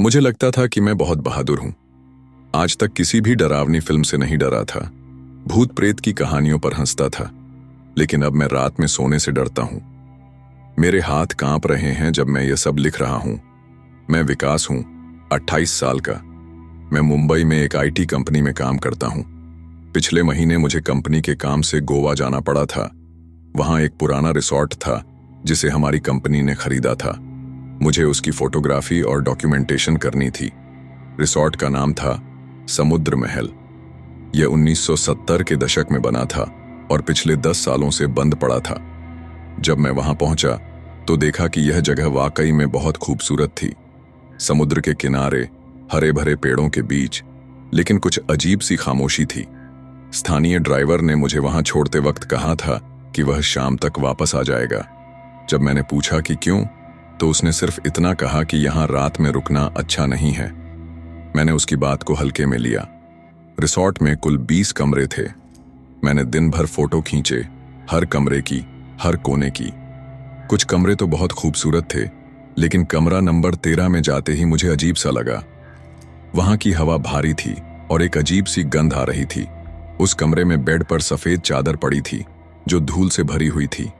मुझे लगता था कि मैं बहुत बहादुर हूं। आज तक किसी भी डरावनी फिल्म से नहीं डरा था, भूत प्रेत की कहानियों पर हंसता था, लेकिन अब मैं रात में सोने से डरता हूं। मेरे हाथ कांप रहे हैं जब मैं ये सब लिख रहा हूं। मैं विकास हूं, 28 साल का। मैं मुंबई में एक आईटी कंपनी में काम करता हूं। पिछले महीने मुझे कंपनी के काम से गोवा जाना पड़ा था। वहां एक पुराना रिसॉर्ट था जिसे हमारी कंपनी ने खरीदा था। मुझे उसकी फोटोग्राफी और डॉक्यूमेंटेशन करनी थी। रिसॉर्ट का नाम था समुद्र महल। यह 1970 के दशक में बना था और पिछले 10 सालों से बंद पड़ा था। जब मैं वहां पहुंचा तो देखा कि यह जगह वाकई में बहुत खूबसूरत थी। समुद्र के किनारे, हरे भरे पेड़ों के बीच, लेकिन कुछ अजीब सी खामोशी थी। स्थानीय ड्राइवर ने मुझे वहां छोड़ते वक्त कहा था कि वह शाम तक वापस आ जाएगा। जब मैंने पूछा कि क्यों, तो उसने सिर्फ इतना कहा कि यहां रात में रुकना अच्छा नहीं है। मैंने उसकी बात को हल्के में लिया। रिसॉर्ट में कुल 20 कमरे थे। मैंने दिन भर फोटो खींचे, हर कमरे की, हर कोने की। कुछ कमरे तो बहुत खूबसूरत थे, लेकिन कमरा नंबर 13 में जाते ही मुझे अजीब सा लगा। वहां की हवा भारी थी और एक अजीब सी गंध आ रही थी। उस कमरे में बेड पर सफेद चादर पड़ी थी जो धूल से भरी हुई थी।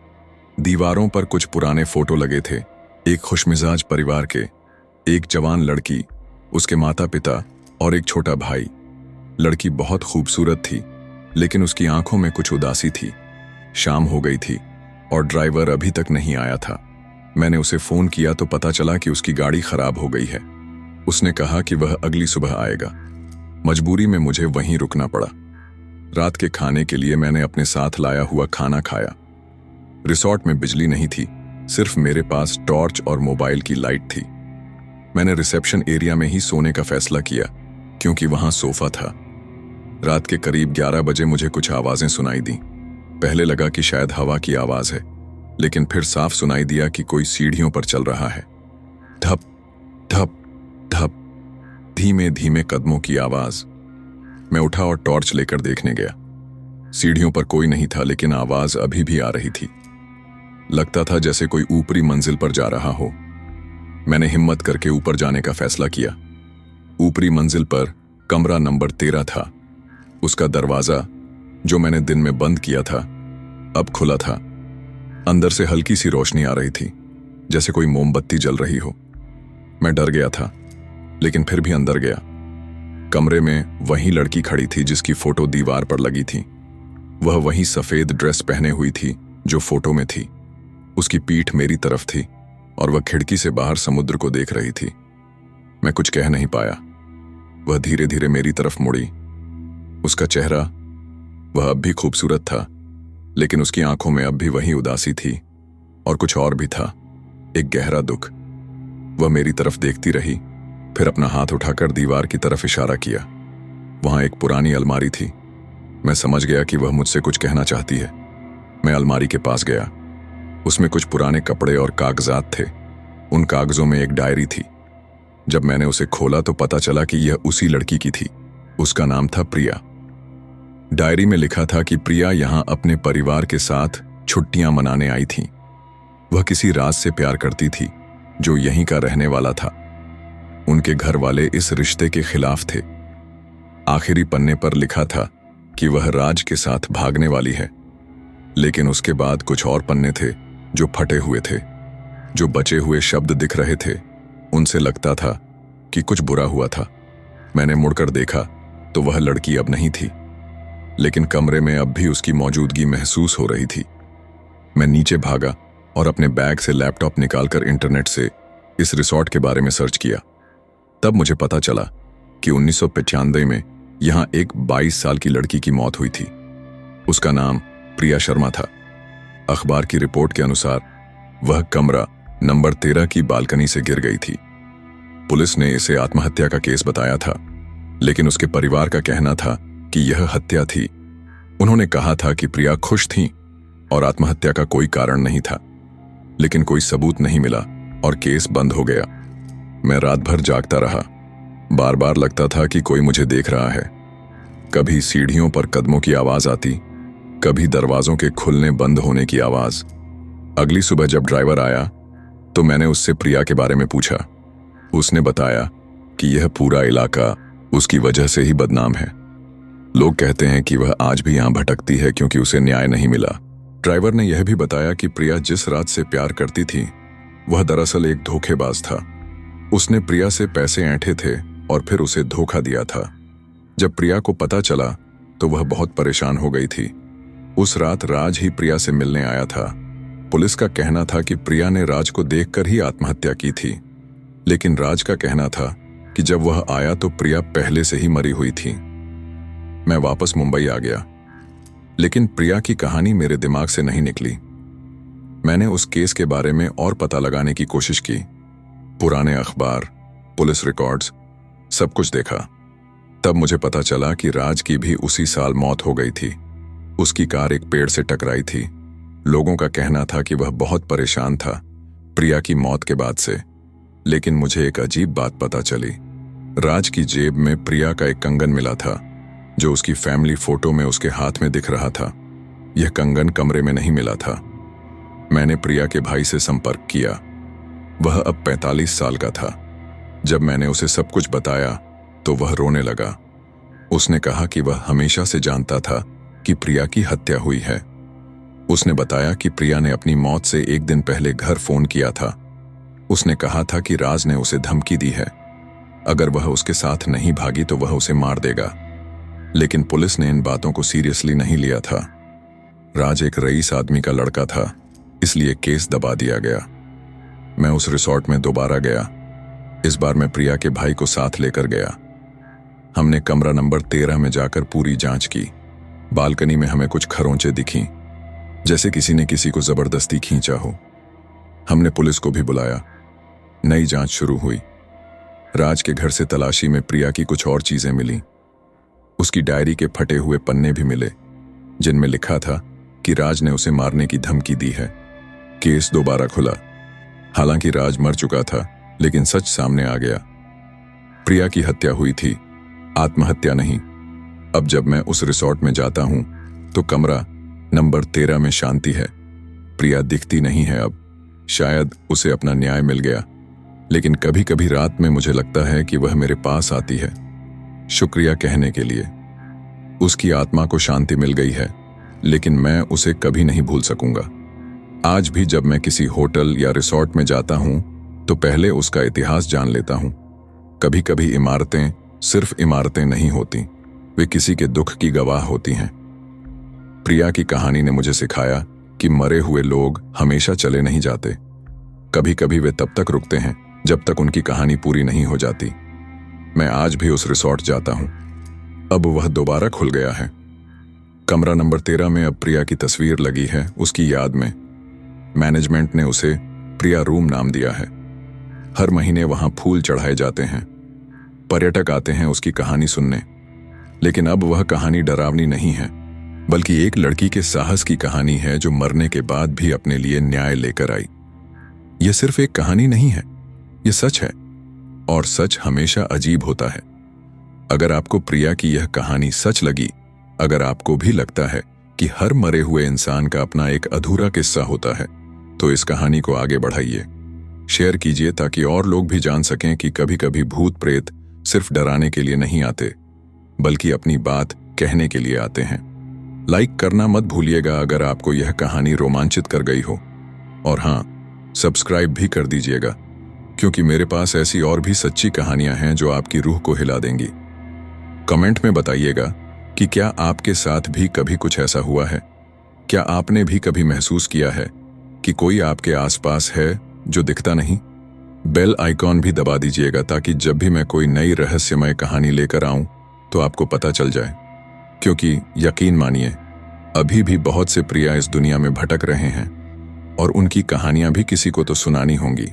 दीवारों पर कुछ पुराने फोटो लगे थे, एक खुशमिजाज परिवार के, एक जवान लड़की, उसके माता पिता और एक छोटा भाई। लड़की बहुत खूबसूरत थी, लेकिन उसकी आंखों में कुछ उदासी थी। शाम हो गई थी और ड्राइवर अभी तक नहीं आया था। मैंने उसे फोन किया तो पता चला कि उसकी गाड़ी खराब हो गई है। उसने कहा कि वह अगली सुबह आएगा। मजबूरी में मुझे वहीं रुकना पड़ा। रात के खाने के लिए मैंने अपने साथ लाया हुआ खाना खाया। रिसॉर्ट में बिजली नहीं थी, सिर्फ मेरे पास टॉर्च और मोबाइल की लाइट थी। मैंने रिसेप्शन एरिया में ही सोने का फैसला किया, क्योंकि वहां सोफा था। रात के करीब 11 बजे मुझे कुछ आवाजें सुनाई दी। पहले लगा कि शायद हवा की आवाज है, लेकिन फिर साफ सुनाई दिया कि कोई सीढ़ियों पर चल रहा है। धप धप धप, धीमे धीमे कदमों की आवाज। मैं उठा और टॉर्च लेकर देखने गया। सीढ़ियों पर कोई नहीं था, लेकिन आवाज अभी भी आ रही थी। लगता था जैसे कोई ऊपरी मंजिल पर जा रहा हो। मैंने हिम्मत करके ऊपर जाने का फैसला किया। ऊपरी मंजिल पर कमरा नंबर 13 था। उसका दरवाजा, जो मैंने दिन में बंद किया था, अब खुला था। अंदर से हल्की सी रोशनी आ रही थी, जैसे कोई मोमबत्ती जल रही हो। मैं डर गया था, लेकिन फिर भी अंदर गया। कमरे में वही लड़की खड़ी थी जिसकी फोटो दीवार पर लगी थी। वह वही सफेद ड्रेस पहने हुई थी जो फोटो में थी। उसकी पीठ मेरी तरफ थी और वह खिड़की से बाहर समुद्र को देख रही थी। मैं कुछ कह नहीं पाया। वह धीरे धीरे मेरी तरफ मुड़ी। उसका चेहरा, वह अब भी खूबसूरत था, लेकिन उसकी आंखों में अब भी वही उदासी थी और कुछ और भी था, एक गहरा दुख। वह मेरी तरफ देखती रही, फिर अपना हाथ उठाकर दीवार की तरफ इशारा किया। वहां एक पुरानी अलमारी थी। मैं समझ गया कि वह मुझसे कुछ कहना चाहती है। मैं अलमारी के पास गया। उसमें कुछ पुराने कपड़े और कागजात थे। उन कागजों में एक डायरी थी। जब मैंने उसे खोला तो पता चला कि यह उसी लड़की की थी। उसका नाम था प्रिया। डायरी में लिखा था कि प्रिया यहां अपने परिवार के साथ छुट्टियां मनाने आई थी। वह किसी राज से प्यार करती थी जो यहीं का रहने वाला था। उनके घर वाले इस रिश्ते के खिलाफ थे। आखिरी पन्ने पर लिखा था कि वह राज के साथ भागने वाली है, लेकिन उसके बाद कुछ और पन्ने थे जो फटे हुए थे। जो बचे हुए शब्द दिख रहे थे, उनसे लगता था कि कुछ बुरा हुआ था। मैंने मुड़कर देखा तो वह लड़की अब नहीं थी, लेकिन कमरे में अब भी उसकी मौजूदगी महसूस हो रही थी। मैं नीचे भागा और अपने बैग से लैपटॉप निकालकर इंटरनेट से इस रिसॉर्ट के बारे में सर्च किया। तब मुझे पता चला कि 1995 में यहां एक 22 साल की लड़की की मौत हुई थी। उसका नाम प्रिया शर्मा था। अखबार की रिपोर्ट के अनुसार वह कमरा नंबर 13 की बालकनी से गिर गई थी। पुलिस ने इसे आत्महत्या का केस बताया था, लेकिन उसके परिवार का कहना था कि यह हत्या थी। उन्होंने कहा था कि प्रिया खुश थी और आत्महत्या का कोई कारण नहीं था, लेकिन कोई सबूत नहीं मिला और केस बंद हो गया। मैं रात भर जागता रहा। बार बार लगता था कि कोई मुझे देख रहा है। कभी सीढ़ियों पर कदमों की आवाज आती, कभी दरवाजों के खुलने बंद होने की आवाज। अगली सुबह जब ड्राइवर आया तो मैंने उससे प्रिया के बारे में पूछा। उसने बताया कि यह पूरा इलाका उसकी वजह से ही बदनाम है। लोग कहते हैं कि वह आज भी यहां भटकती है क्योंकि उसे न्याय नहीं मिला। ड्राइवर ने यह भी बताया कि प्रिया जिस रात से प्यार करती थी वह दरअसल एक धोखेबाज था। उसने प्रिया से पैसे ऐंठे थे और फिर उसे धोखा दिया था। जब प्रिया को पता चला तो वह बहुत परेशान हो गई थी। उस रात राज ही प्रिया से मिलने आया था। पुलिस का कहना था कि प्रिया ने राज को देखकर ही आत्महत्या की थी, लेकिन राज का कहना था कि जब वह आया तो प्रिया पहले से ही मरी हुई थी। मैं वापस मुंबई आ गया, लेकिन प्रिया की कहानी मेरे दिमाग से नहीं निकली। मैंने उस केस के बारे में और पता लगाने की कोशिश की। पुराने अखबार, पुलिस रिकॉर्ड्स, सब कुछ देखा। तब मुझे पता चला कि राज की भी उसी साल मौत हो गई थी। उसकी कार एक पेड़ से टकराई थी। लोगों का कहना था कि वह बहुत परेशान था प्रिया की मौत के बाद से, लेकिन मुझे एक अजीब बात पता चली। राज की जेब में प्रिया का एक कंगन मिला था, जो उसकी फैमिली फोटो में उसके हाथ में दिख रहा था। यह कंगन कमरे में नहीं मिला था। मैंने प्रिया के भाई से संपर्क किया। वह अब 45 साल का था। जब मैंने उसे सब कुछ बताया तो वह रोने लगा। उसने कहा कि वह हमेशा से जानता था कि प्रिया की हत्या हुई है। उसने बताया कि प्रिया ने अपनी मौत से एक दिन पहले घर फोन किया था। उसने कहा था कि राज ने उसे धमकी दी है, अगर वह उसके साथ नहीं भागी तो वह उसे मार देगा। लेकिन पुलिस ने इन बातों को सीरियसली नहीं लिया था। राज एक रईस आदमी का लड़का था, इसलिए केस दबा दिया गया। मैं उस रिसॉर्ट में दोबारा गया। इस बार मैं प्रिया के भाई को साथ लेकर गया। हमने कमरा नंबर 13 में जाकर पूरी जांच की। बालकनी में हमें कुछ खरोंचे दिखीं, जैसे किसी ने किसी को जबरदस्ती खींचा हो। हमने पुलिस को भी बुलाया। नई जांच शुरू हुई। राज के घर से तलाशी में प्रिया की कुछ और चीजें मिली। उसकी डायरी के फटे हुए पन्ने भी मिले, जिनमें लिखा था कि राज ने उसे मारने की धमकी दी है। केस दोबारा खुला। हालांकि राज मर चुका था, लेकिन सच सामने आ गया। प्रिया की हत्या हुई थी, आत्महत्या नहीं। अब जब मैं उस रिसॉर्ट में जाता हूं तो कमरा नंबर 13 में शांति है। प्रिया दिखती नहीं है अब। शायद उसे अपना न्याय मिल गया, लेकिन कभी कभी रात में मुझे लगता है कि वह मेरे पास आती है, शुक्रिया कहने के लिए। उसकी आत्मा को शांति मिल गई है, लेकिन मैं उसे कभी नहीं भूल सकूंगा। आज भी जब मैं किसी होटल या रिसॉर्ट में जाता हूं तो पहले उसका इतिहास जान लेता हूं। कभी कभी इमारतें सिर्फ इमारतें नहीं होती, वे किसी के दुख की गवाह होती हैं। प्रिया की कहानी ने मुझे सिखाया कि मरे हुए लोग हमेशा चले नहीं जाते। कभी कभी वे तब तक रुकते हैं जब तक उनकी कहानी पूरी नहीं हो जाती। मैं आज भी उस रिसॉर्ट जाता हूं। अब वह दोबारा खुल गया है। कमरा नंबर 13 में अब प्रिया की तस्वीर लगी है, उसकी याद में। मैनेजमेंट ने उसे प्रिया रूम नाम दिया है। हर महीने वहां फूल चढ़ाए जाते हैं। पर्यटक आते हैं उसकी कहानी सुनने। लेकिन अब वह कहानी डरावनी नहीं है, बल्कि एक लड़की के साहस की कहानी है जो मरने के बाद भी अपने लिए न्याय लेकर आई। यह सिर्फ एक कहानी नहीं है, यह सच है, और सच हमेशा अजीब होता है। अगर आपको प्रिया की यह कहानी सच लगी, अगर आपको भी लगता है कि हर मरे हुए इंसान का अपना एक अधूरा किस्सा होता है, तो इस कहानी को आगे बढ़ाइए, शेयर कीजिए, ताकि और लोग भी जान सकें कि कभी कभी भूत प्रेत सिर्फ डराने के लिए नहीं आते, बल्कि अपनी बात कहने के लिए आते हैं। लाइक करना मत भूलिएगा अगर आपको यह कहानी रोमांचित कर गई हो, और हाँ, सब्सक्राइब भी कर दीजिएगा, क्योंकि मेरे पास ऐसी और भी सच्ची कहानियां हैं जो आपकी रूह को हिला देंगी। कमेंट में बताइएगा कि क्या आपके साथ भी कभी कुछ ऐसा हुआ है। क्या आपने भी कभी महसूस किया है कि कोई आपके आसपास है जो दिखता नहीं। बेल आइकॉन भी दबा दीजिएगा ताकि जब भी मैं कोई नई रहस्यमय कहानी लेकर आऊं तो आपको पता चल जाए, क्योंकि यकीन मानिए अभी भी बहुत से प्रिया इस दुनिया में भटक रहे हैं और उनकी कहानियां भी किसी को तो सुनानी होंगी।